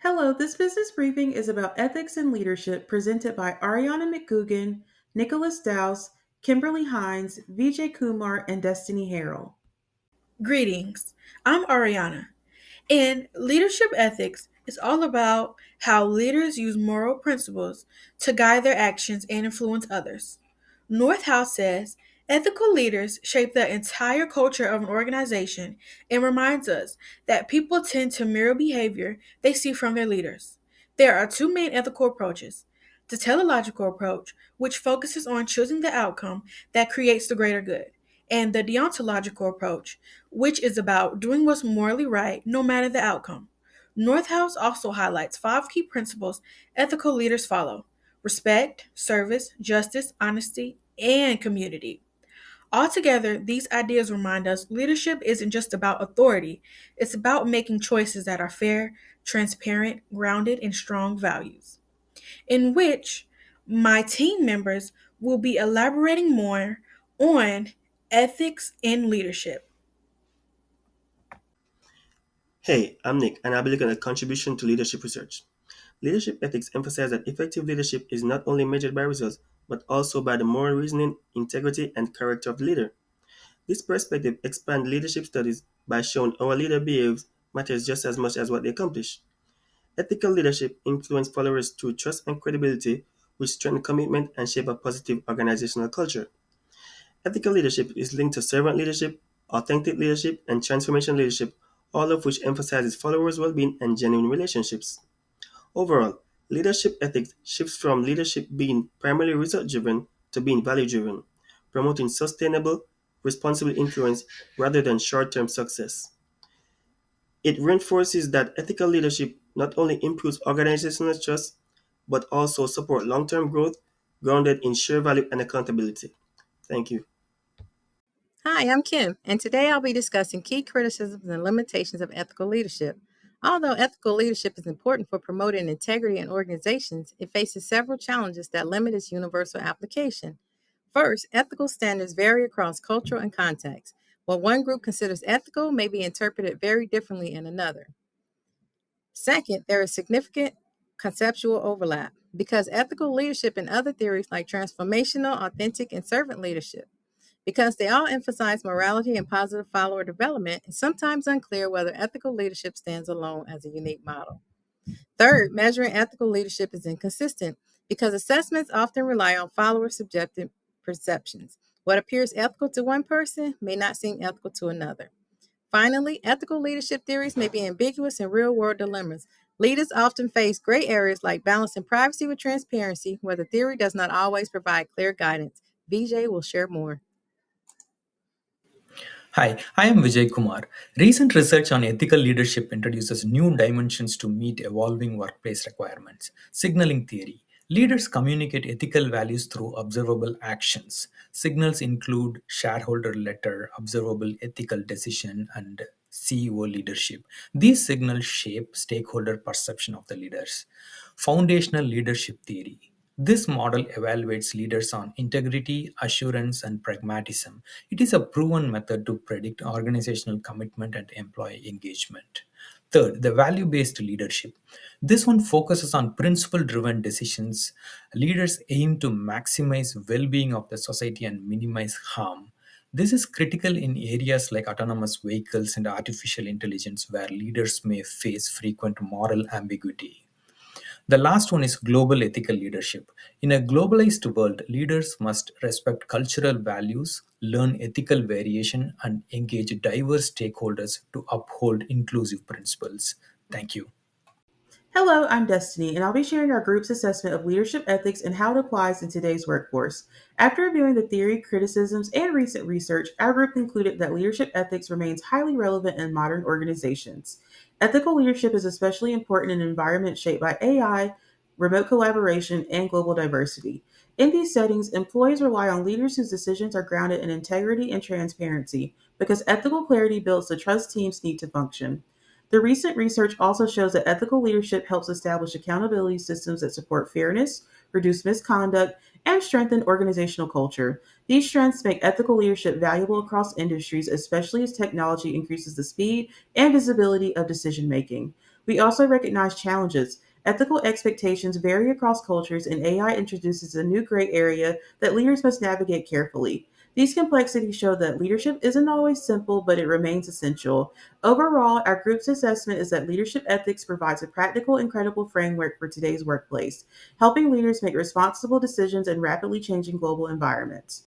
Hello, this business briefing is about ethics and leadership presented by Ariana McGugan, Nicholas Dowse, Kimberly Hines, Vijay Kumar, and Destiny Harrell. Greetings. I'm Ariana, and leadership ethics is all about how leaders use moral principles to guide their actions and influence others. Northhouse says ethical leaders shape the entire culture of an organization and reminds us that people tend to mirror behavior they see from their leaders. There are two main ethical approaches: the teleological approach, which focuses on choosing the outcome that creates the greater good, and the deontological approach, which is about doing what's morally right no matter the outcome. Northhouse also highlights five key principles ethical leaders follow: respect, service, justice, honesty, and community. Altogether, these ideas remind us leadership isn't just about authority, it's about making choices that are fair, transparent, grounded in strong values, in which my team members will be elaborating more on ethics in leadership. Hey, I'm Nick, and I'll be looking at contribution to leadership research. Leadership ethics emphasize that effective leadership is not only measured by results, but also by the moral reasoning, integrity, and character of the leader. This perspective expands leadership studies by showing how a leader behaves matters just as much as what they accomplish. Ethical leadership influences followers through trust and credibility, which strengthen commitment and shape a positive organizational culture. Ethical leadership is linked to servant leadership, authentic leadership, and transformation leadership, all of which emphasizes followers' well-being and genuine relationships. Overall, leadership ethics shifts from leadership being primarily result-driven to being value-driven, promoting sustainable, responsible influence rather than short-term success. It reinforces that ethical leadership not only improves organizational trust, but also support long-term growth grounded in shared value and accountability. Thank you. Hi, I'm Kim, and today I'll be discussing key criticisms and limitations of ethical leadership. Although ethical leadership is important for promoting integrity in organizations, it faces several challenges that limit its universal application. First, ethical standards vary across culture and context. What one group considers ethical may be interpreted very differently in another. Second, there is significant conceptual overlap because ethical leadership and other theories like transformational, authentic, and servant leadership because they all emphasize morality and positive follower development, it's sometimes unclear whether ethical leadership stands alone as a unique model. Third, measuring ethical leadership is inconsistent because assessments often rely on follower subjective perceptions. What appears ethical to one person may not seem ethical to another. Finally, ethical leadership theories may be ambiguous in real world dilemmas. Leaders often face gray areas like balancing privacy with transparency, where the theory does not always provide clear guidance. VJ will share more. Hi, I am Vijay Kumar. Recent research on ethical leadership introduces new dimensions to meet evolving workplace requirements. Signaling theory. Leaders communicate ethical values through observable actions. Signals include shareholder letter, observable ethical decision, and CEO leadership. These signals shape stakeholder perception of the leaders. Foundational leadership theory. This model evaluates leaders on integrity, assurance, and pragmatism. It is a proven method to predict organizational commitment and employee engagement. Third, the value based leadership. This one focuses on principle driven decisions. Leaders aim to maximize well being of the society and minimize harm. This is critical in areas like autonomous vehicles and artificial intelligence, where leaders may face frequent moral ambiguity. The last one is global ethical leadership. In a globalized world, leaders must respect cultural values, learn ethical variation, and engage diverse stakeholders to uphold inclusive principles. Thank you. Hello, I'm Destiny, and I'll be sharing our group's assessment of leadership ethics and how it applies in today's workforce. After reviewing the theory, criticisms, and recent research, our group concluded that leadership ethics remains highly relevant in modern organizations. Ethical leadership is especially important in environments shaped by AI, remote collaboration, and global diversity. In these settings, employees rely on leaders whose decisions are grounded in integrity and transparency because ethical clarity builds the trust teams need to function. The recent research also shows that ethical leadership helps establish accountability systems that support fairness, reduce misconduct, and strengthen organizational culture. These strengths make ethical leadership valuable across industries, especially as technology increases the speed and visibility of decision making. We also recognize challenges. Ethical expectations vary across cultures, and AI introduces a new gray area that leaders must navigate carefully. These complexities show that leadership isn't always simple, but it remains essential. Overall, our group's assessment is that leadership ethics provides a practical and credible framework for today's workplace, helping leaders make responsible decisions in rapidly changing global environments.